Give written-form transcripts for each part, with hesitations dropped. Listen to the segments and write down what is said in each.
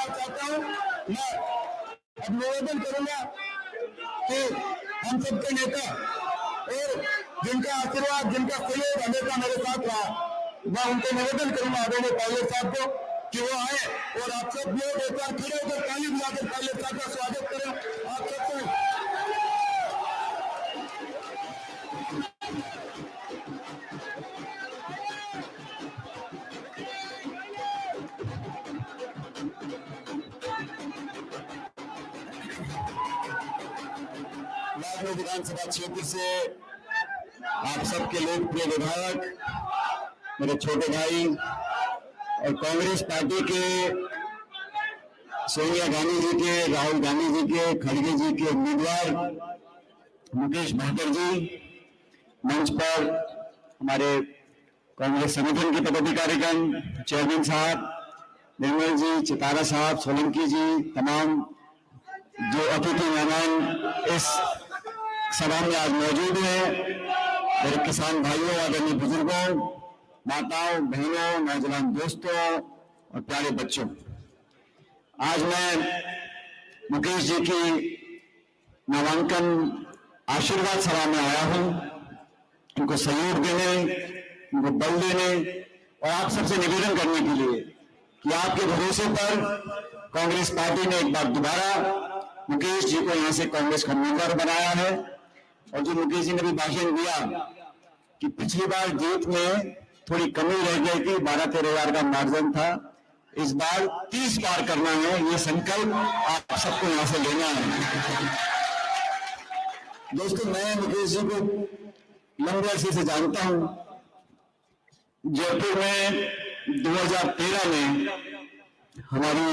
कहना चाहता हूँ, मैं अब निवेदन करूंगा कि हम सबके नेता और जिनका आशीर्वाद, जिनका सहयोग हमेशा मेरे साथ रहा, मैं उनको निवेदन करूंगा आदरणीय पायलट साहब को कि वो आए और आप सब लोग एक बार खड़े होकर ताली बजाकर पायलट साहब का स्वागत करें। आप सबको लखनऊ विधानसभा क्षेत्र से आप सबके लोकप्रिय विधायक, मेरे छोटे भाई और कांग्रेस पार्टी के सोनिया गांधी जी के, राहुल गांधी जी के, खड़गे जी के उम्मीदवार मुकेश भाकर जी, मंच पर हमारे कांग्रेस संगठन के पदाधिकारीगण, चेयरमैन साहब, निर्मल जी, चितारा साहब, सोलंकी जी, तमाम जो अतिथि मेहमान इस सभा में आज मौजूद हैं, मेरे किसान भाइयों, आदरणीय बुजुर्गों, माताओं, बहनों, नौजवान दोस्तों और प्यारे बच्चों, आज मैं मुकेश जी की नामांकन आशीर्वाद सभा में आया हूं, उनको सहयोग देने, उनको बल देने और आप सबसे निवेदन करने के लिए कि आपके भरोसे पर कांग्रेस पार्टी ने एक बार दोबारा मुकेश जी को यहां से कांग्रेस का उम्मीदवार बनाया है। और जो मुकेश जी ने भी भाषण दिया कि पिछली बार जीत में थोड़ी कमी रह गई थी, 12-13 हजार का मार्जिन था, इस बार 30 पार करना है, ये संकल्प आप सबको यहां से लेना है। दोस्तों, मैं मुकेश जी को लंबे अरसे से जानता हूं। जयपुर में 2013 में हमारी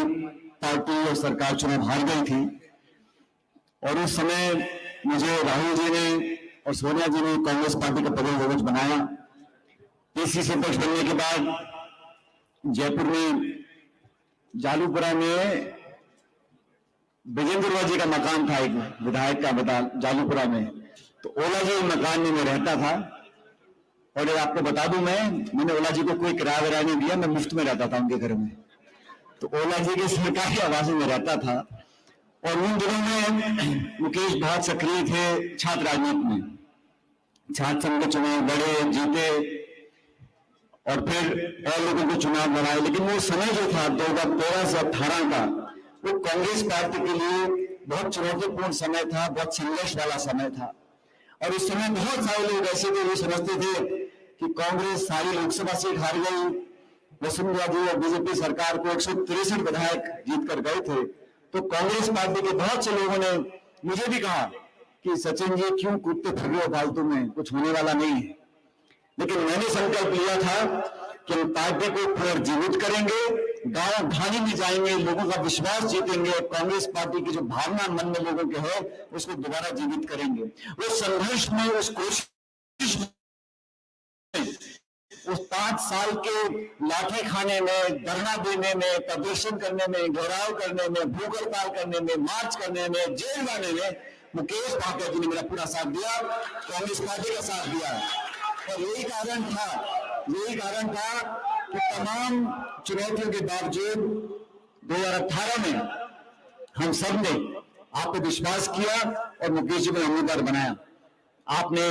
पार्टी और सरकार चुनाव हार गई थी और उस समय मुझे राहुल जी ने और सोनिया जी ने कांग्रेस पार्टी का प्रदेश बनाया। पीसीसी अध्यक्ष बनने के बाद जयपुर में जालूपुरा में विजेंद्र जी का मकान था, एक विधायक का जालूपुरा में, तो ओला जी मकान में मैं रहता था। और आपको बता दूं, मैंने ओला जी को कोई किराया विराया नहीं दिया, मैं मुफ्त में रहता था उनके घर में। तो ओला जी के सरकारी आवास में रहता था। और उन दिनों में मुकेश बहुत सक्रिय थे छात्र राजनीति में, छात्र संघ के चुनाव लड़े, जीते और फिर और लोगों को चुनाव लड़ाए। लेकिन वो समय जो था 2013 से 18 का, वो कांग्रेस पार्टी के लिए बहुत चुनौतीपूर्ण समय था, बहुत संघर्ष वाला समय था। और उस समय बहुत सारे लोग ऐसे थे जो समझते थे कि कांग्रेस सारी लोकसभा सीट हार गई, वसुंधरा जी और बीजेपी सरकार को 163 विधायक जीत कर गए थे। तो कांग्रेस पार्टी के बहुत से लोगों ने मुझे भी कहा कि सचिन जी क्यों कूदते फिर रहे हो फालतू में, कुछ होने वाला नहीं है। लेकिन मैंने संकल्प लिया था कि हम पार्टी को पुनर्जीवित करेंगे, गांव घानी में जाएंगे, लोगों का विश्वास जीतेंगे और कांग्रेस पार्टी की जो भावना मन में लोगों के है उसको दोबारा जीवित करेंगे। उस संघर्ष में, उस कोशिश में, उस 5 साल के लाठी खाने में, धरना देने में, प्रदर्शन करने में, घेराव करने में, भूख हड़ताल करने में, मार्च करने में, जेल जाने में मुकेश भाकर जी ने मेरा पूरा साथ दिया, कांग्रेस पार्टी का साथ दिया। और यही कारण था कि तमाम चुनौतियों के बावजूद 2018 में हम सब ने आप पे विश्वास किया और मुकेश जी को उम्मीदवार बनाया। आपने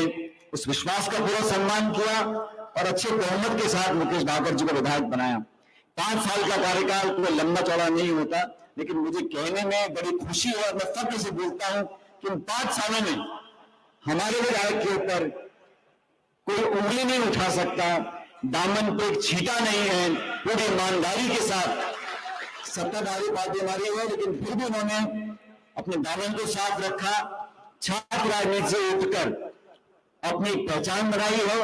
उस विश्वास का पूरा सम्मान किया और अच्छे बहुमत के साथ मुकेश भाकर जी को विधायक बनाया। 5 साल का कार्यकाल कोई लंबा चौड़ा नहीं होता, लेकिन मुझे कहने में बड़ी खुशी है और मैं फख्र से बोलता हूं कि इन 5 सालों में हमारे विधायक के ऊपर कोई उंगली नहीं उठा सकता, दामन पे छीटा नहीं है। पूरी ईमानदारी के साथ सत्ताधारी पार्टी हमारी है, लेकिन फिर भी उन्होंने अपने दामन को साफ रखा, छात्र राजनीति से उठकर अपनी पहचान बनाई है।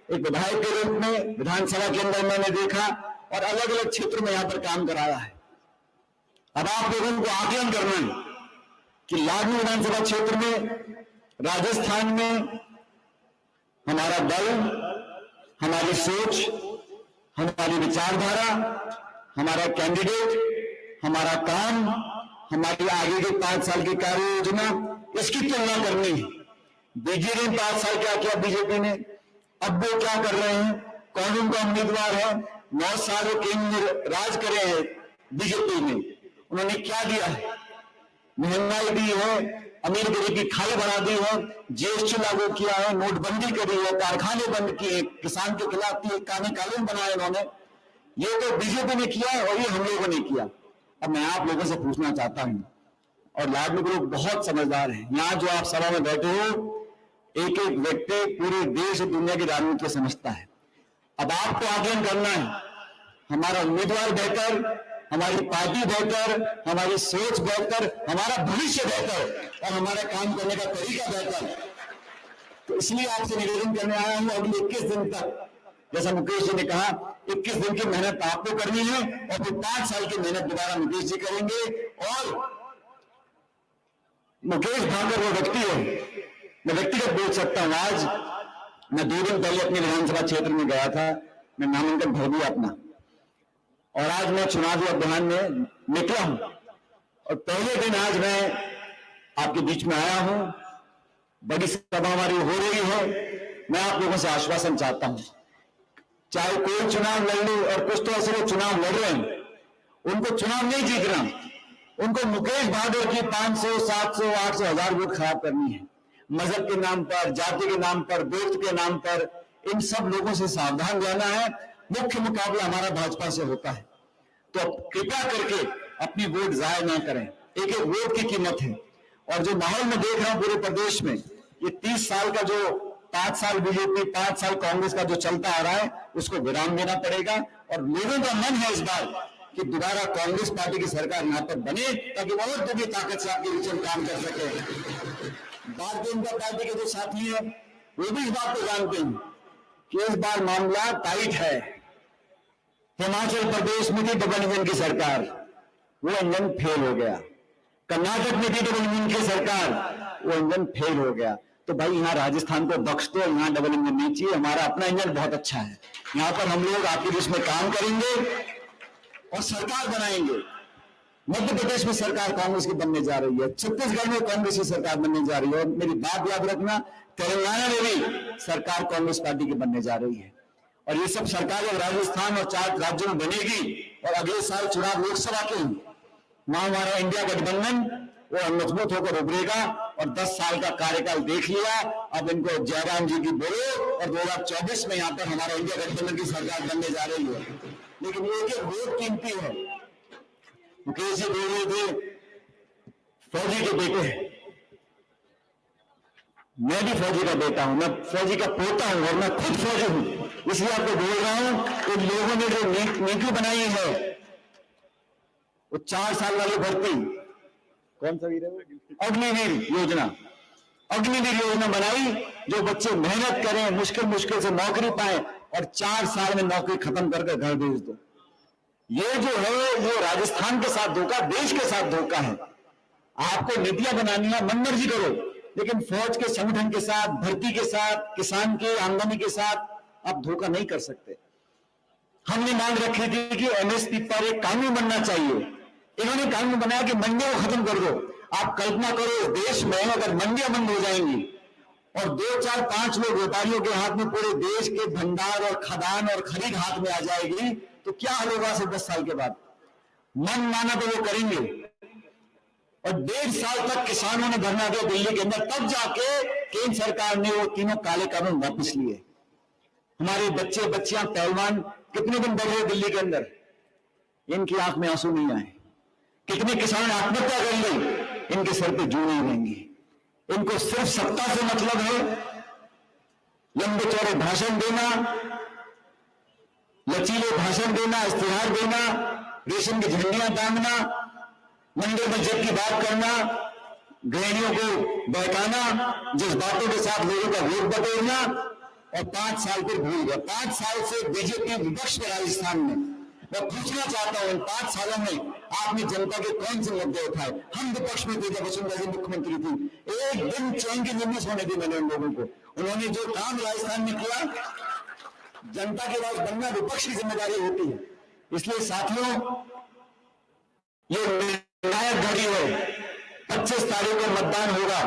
एक विधायक के रूप में विधानसभा के अंदर मैंने देखा और अलग अलग क्षेत्र में यहां पर काम कराया है। अब आप लोगों को आकलन करना है कि लखनऊ विधानसभा क्षेत्र में, राजस्थान में हमारा दल, हमारी सोच, हमारी विचारधारा, हमारा कैंडिडेट, हमारा काम, हमारी आगे के 5 साल की कार्य योजना, इसकी तुलना करनी है। बीजेपी ने 5 साल क्या किया, बीजेपी ने, अब वो क्या कर रहे हैं, कौन उनका उम्मीदवार है। 9 साल वो केंद्र राज करे हैं बीजेपी ने उन्होंने क्या दिया है? महंगाई दी है, अमीर गरीब की खाई बढ़ा दी है, जीएसटी लागू किया है, नोटबंदी करी है, कारखाने बंद किए, किसान के खिलाफ कानून बनाए उन्होंने। ये तो बीजेपी ने किया और ये हम लोगों ने किया। अब मैं आप लोगों से पूछना चाहता हूं, और लाडली लोग बहुत समझदार हैं, यहां जो आप सभा में बैठे हो, एक एक व्यक्ति पूरे देश और दुनिया की राजनीति को समझता है। अब आपको आकलन करना है, हमारा उम्मीदवार बेहतर, हमारी पार्टी बेहतर, हमारी सोच बेहतर, हमारा भविष्य बेहतर और हमारा काम करने का तरीका बेहतर। तो इसलिए आपसे निवेदन करने आया हूं, अगले 21 दिन तक, जैसा मुकेश जी ने कहा, 21 दिन की मेहनत आपको करनी है और फिर 5 साल की मेहनत दोबारा मुकेश जी करेंगे। और मुकेश भाकर वो व्यक्ति है, मैं व्यक्तिगत बोल सकता हूं। आज मैं 2 दिन पहले अपने विधानसभा क्षेत्र में गया था, मैं नामांकन भर दिया अपना, और आज मैं चुनावी अभियान में निकला हूं और पहले दिन आज मैं आपके बीच में आया हूं। बड़ी सभा हमारी हो रही है। मैं आप लोगों से आश्वासन चाहता हूं, चाहे कोई चुनाव लड़ लो, और कुछ तो ऐसे लोग चुनाव लड़ रहे हैं, उनको चुनाव नहीं जीतना, उनको मुकेश बहादुर की 500, 700, 800, 1000 वोट खराब करनी है। मजहब के नाम पर, जाति के नाम पर, दोस्त के नाम पर, इन सब लोगों से सावधान रहना है। मुख्य मुकाबला हमारा भाजपा से होता है, तो कृपया करके अपनी वोट जाया ना करें। एक एक वोट की कीमत है। और जो माहौल में देख रहा हूं पूरे प्रदेश में, ये 30 साल का जो 5 साल बीजेपी, 5 साल कांग्रेस का जो चलता आ रहा है, उसको विराम देना पड़ेगा। और लोगों का मन है इस बार कि दोबारा कांग्रेस पार्टी की सरकार यहाँ पर बने, ताकि और भी ताकत से आपके बीच में काम कर सके। भारतीय जनता पार्टी के जो साथी हैं, वो भी इस बात को जानते हैं कि इस बार मामला टाइट है। हिमाचल प्रदेश में थी डबल इंजन की सरकार, वो इंजन फेल हो गया। कर्नाटक में थी डबल इंजन की सरकार, वो इंजन फेल हो गया। तो भाई यहाँ राजस्थान को बख्श दो, यहाँ डबल इंजन नहीं चाहिए, हमारा अपना इंजन बहुत अच्छा है। यहाँ पर हम लोग आपके बीच में काम करेंगे और सरकार बनाएंगे। मध्य प्रदेश में सरकार कांग्रेस की बनने जा रही है, छत्तीसगढ़ में कांग्रेस की सरकार बनने जा रही है, और मेरी बात याद रखना, तेलंगाना में भी सरकार कांग्रेस पार्टी की बनने जा रही है। और ये सब सरकार जब राजस्थान और 4 राज्यों में बनेगी और अगले साल चुनाव लोकसभा के, वहां हमारा इंडिया गठबंधन वो मजबूत होकर उभरेगा। और 10 साल का कार्यकाल देख लिया, अब इनको जयराम जी की बोलो, और 2024 में यहाँ पर हमारा इंडिया गठबंधन की सरकार बनने जा रही है। लेकिन ये कि वोट कीमती है। मुकेश जी बोल रहे थे फौजी के बेटे, मैं भी फौजी का बेटा हूं, मैं फौजी का पोता हूं और मैं खुद फौजी हूं, इसलिए आपको बोल रहा हूं कि लोगों ने जो नीति बनाई है, वो 4 साल वाली भर्ती, कौन सा वीर है, अग्निवीर योजना, अग्निवीर योजना बनाई, जो बच्चे मेहनत करें, मुश्किल से नौकरी पाए और 4 साल में नौकरी खत्म करके घर भेज दो। ये जो है, ये राजस्थान के साथ धोखा, देश के साथ धोखा है। आपको नीतियां बनानी है, मन मर्जी करो, लेकिन फौज के संगठन के साथ, भर्ती के साथ, किसान की आमदनी के साथ आप धोखा नहीं कर सकते। हमने मांग रखी थी कि एमएसपी पर एक कानून बनना चाहिए। इन्होंने कानून बनाया कि मंडियों को खत्म कर दो। आप कल्पना करो, इस देश में अगर मंडियां बंद हो जाएंगी और 2, 4, 5 लोग व्यापारियों के हाथ में पूरे देश के भंडार और खदान और खरीद हाथ में आ जाएगी, तो क्या हाल होगा से 10 साल के बाद? मन माना तो वो करेंगे। और 1.5 साल तक किसानों ने धरना दिया दिल्ली के अंदर, तब जाके केंद्र सरकार ने वो तीनों काले कानून वापस लिए। हमारे बच्चे बच्चियां पहलवान कितने दिन बढ़ रहे दिल्ली के अंदर, इनकी आंख में आंसू नहीं आए। कितने किसान आत्महत्या कर ली, इनके सर पे जू नहीं रहेंगी। इनको सिर्फ सत्ता से मतलब है, लंबे चौड़े भाषण देना, लचीले भाषण देना, इश्तिहार देना, रेशम की झंडियां टांगना, मंदिर मस्जिद की बात करना, गृहिणियों को बहकाना, जज्बातों के साथ लोगों का वोट बटोरना, और 5 साल फिर भूल गया। 5 साल से बीजेपी विपक्ष में राजस्थान में। मैं पूछना चाहता हूं, इन 5 सालों में आपने जनता के कौन से मुद्दे उठाए? हम विपक्ष में थे जब वसुंधरा जी मुख्यमंत्री थी, एक दिन चैन की नींद सोने दी मैंने उन लोगों को। उन्होंने जो काम राजस्थान में किया, जनता के राज बनना विपक्ष की जिम्मेदारी होती है। इसलिए साथियों, ये निर्णायक घड़ी है। 25 तारीख को मतदान होगा।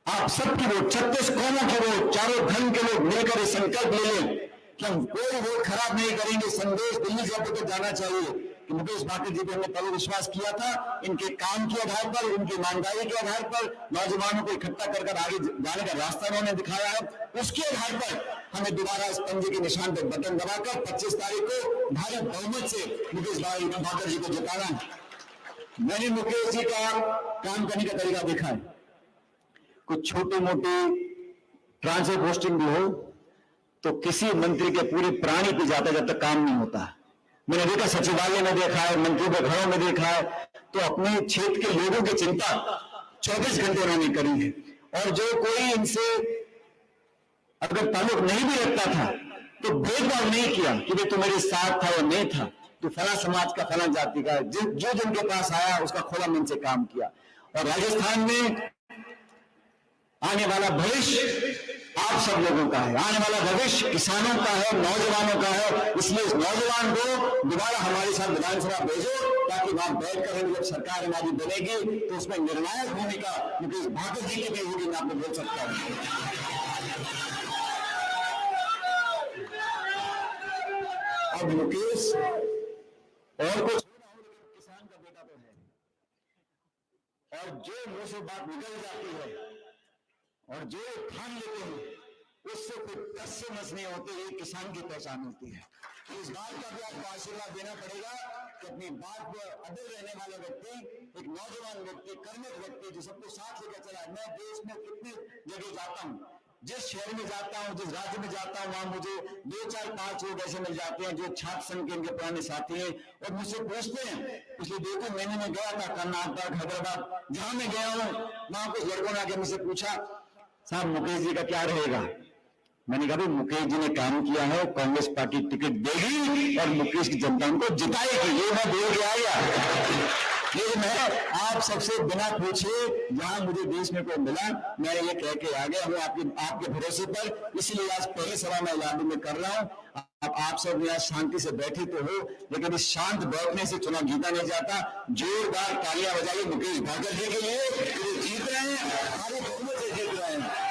आप सबकी वोट, 36 कौमों की वोट, चारों धर्म के लोग मिलकर संकल्प ले लें कि हम कोई वोट खराब नहीं करेंगे। संदेश दिल्ली से अब तक जाना चाहिए कि मुकेश भाकर जी पे हमने पहले विश्वास किया था, इनके काम के आधार पर, उनकी ईमानदारी के आधार पर, नौजवानों को इकट्ठा कर आगे जाने का रास्ता उन्होंने दिखाया है, उसके आधार पर हमें दोबारा इस पंजे के निशान पर बटन दबाकर 25 तारीख को भारी बहुमत से मुकेश भाई भाकर जी को जिताना है। मैंने मुकेश जी का काम करने का तरीका देखा है। कुछ छोटी मोटी ट्रांसफर पोस्टिंग भी हो तो किसी मंत्री के पूरे प्राणी पे जाता जब तक काम नहीं होता। मैंने देखा, सचिवालय में देखा है, मंत्रियों के घरों में देखा है, तो अपने क्षेत्र के लोगों की चिंता 24 घंटे उन्होंने करी है। और जो कोई इनसे अगर ताल्लुक नहीं भी रखता था तो भेदभाव नहीं किया कि भाई तू मेरे साथ था या नहीं था, तो फला समाज का, फला जाति का, जो जिनके पास आया उसका खुला मन से काम किया। और राजस्थान में आने वाला भविष्य आप सब लोगों का है, आने वाला भविष्य किसानों का है, नौजवानों का है। इसलिए इस नौजवान को दोबारा हमारे साथ विधानसभा भेजो, ताकि वहां बैठकर जब सरकार हमारी बनेगी तो उसमें निर्णायक भूमिका मुकेश भाकर जी की भी होगी, मैं आपको बोल सकता हूं। अब मुकेश और कुछ किसान का बेटा तो है, और जो मुंह से बात निकल जाती है और जो ठान लेते हैं उससे कोई टस से मस नहीं होते, ये किसान की पहचान होती है। तो इस बात का भी आपको आशीर्वाद देना पड़ेगा कि अपनी बात पर अड़े रहने वाले व्यक्ति, एक नौजवान व्यक्ति, कर्मठ व्यक्ति जो सबको साथ लेकर चला। मैं देश में कितनी जगह जाता हूँ, जिस शहर में जाता हूँ, जिस राज्य में जाता हूँ, वहां मुझे 2, 4, 5 लोग ऐसे मिल जाते हैं जो छात्र संघ के इनके पुराने साथी हैं और मुझसे पूछते हैं। पिछले 2 महीने में गया था कर्नाटक, हैदराबाद, जहां मैं गया हूँ वहां कुछ लड़कों ने आके मुझसे पूछा, साहब मुकेश जी का क्या रहेगा? मैंने कहा, मुकेश जी ने काम किया है, कांग्रेस पार्टी टिकट देगी और मुकेश की जनता उनको जिताएगी, ये मैं बोल के आया। ये मैं आप सबसे बिना पूछे जहां मुझे देश में कोई मिला, मैं ये कह के आ गया हूं आपके भरोसे पर। इसलिए आज पहली सभा मैं इलाहाबाद में कर रहा हूं। आप सब यहाँ शांति से बैठे तो हो, लेकिन इस शांत बैठने से चुनाव जीता नहीं जाता। जोरदार तालियां बजाइए मुकेश भाकर जी के लिए, जीत रहे हैं, हमारे बहुमत से जीत रहे हैं।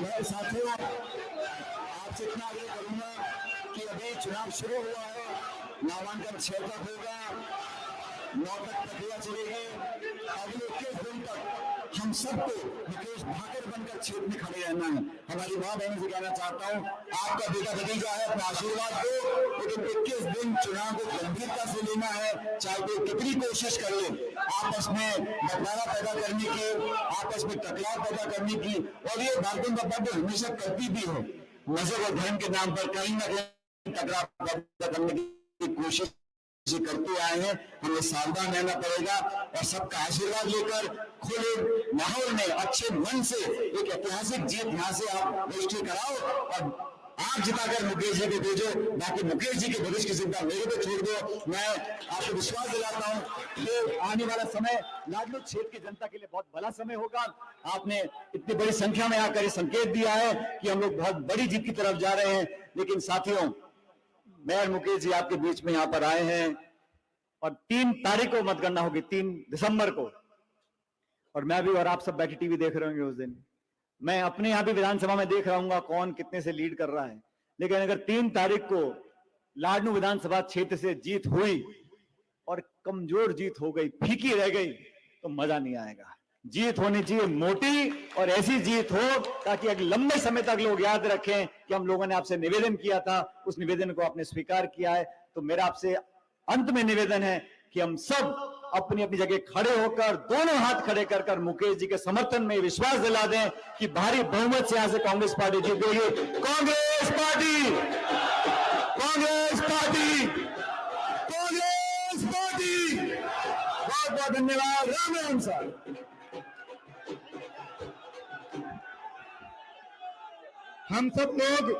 मैं साथियों आपसे इतना आग्रह करूंगा कि अभी चुनाव शुरू हुआ है, नामांकन 6 तक होगा, 9 तक प्रक्रिया चलेगी। अगले 21 दिन तक हम सबको मुकेश भाकर बनकर क्षेत्र में खड़े रहना है। हमारी मां बहनों से कहना चाहता हूं, आपका बेटा भतीजा है, अपना आशीर्वाद दो, लेकिन 21 दिन चुनाव को गंभीरता से लेना है। चाहे कोई कितनी कोशिश कर ले आपस में बंटवारा पैदा करने की, आपस में टकराव पैदा करने की, और ये भारतीय जनता पार्टी हमेशा करती भी हो, मजहब और धर्म के नाम पर कहीं ना कहीं टकराव पैदा करने की कोशिश करते आए हैं। हमें सावधान रहना पड़ेगा और सबका आशीर्वाद लेकर खुले माहौल में अच्छे मन से एक ऐतिहासिक जीत यहां से आप रजिस्ट्री कराओ और आप जिताकर मुकेश जी को भेजो। बाकी मुकेश जी के भविष्य की चिंता मेरे पे छोड़ दो। मैं आपको विश्वास दिलाता हूं कि आने वाला समय लाडलू क्षेत्र की जनता के लिए बहुत भला समय होगा। आपने इतनी बड़ी संख्या में आकर संकेत दिया है कि हम लोग बहुत बड़ी जीत की तरफ जा रहे हैं। लेकिन साथियों, मैं और मुकेश जी आपके बीच में यहां पर आए हैं और 3 तारीख को मतगणना होगी, 3 दिसंबर को, और मैं भी और आप सब बैठे टीवी देख रहे होंगे उस दिन। मैं अपने यहां भी विधानसभा में देख रहा हूं कौन कितने से लीड कर रहा है। लेकिन अगर 3 तारीख को लाडनू विधानसभा क्षेत्र से जीत हुई और कमजोर जीत हो गई, फीकी रह गई, तो मजा नहीं आएगा। जीत होनी चाहिए मोटी और ऐसी जीत हो ताकि अगले लंबे समय तक लोग याद रखें कि हम लोगों ने आपसे निवेदन किया था, उस निवेदन को आपने स्वीकार किया है। तो मेरा आपसे अंत में निवेदन है कि हम सब अपनी अपनी जगह खड़े होकर, दोनों हाथ खड़े कर कर मुकेश जी के समर्थन में विश्वास दिला दें कि भारी बहुमत से यहां से कांग्रेस पार्टी जीतेगी। Congress party, Congress party, Congress party. बहुत बहुत धन्यवाद। राम राम सर। हम सब लोग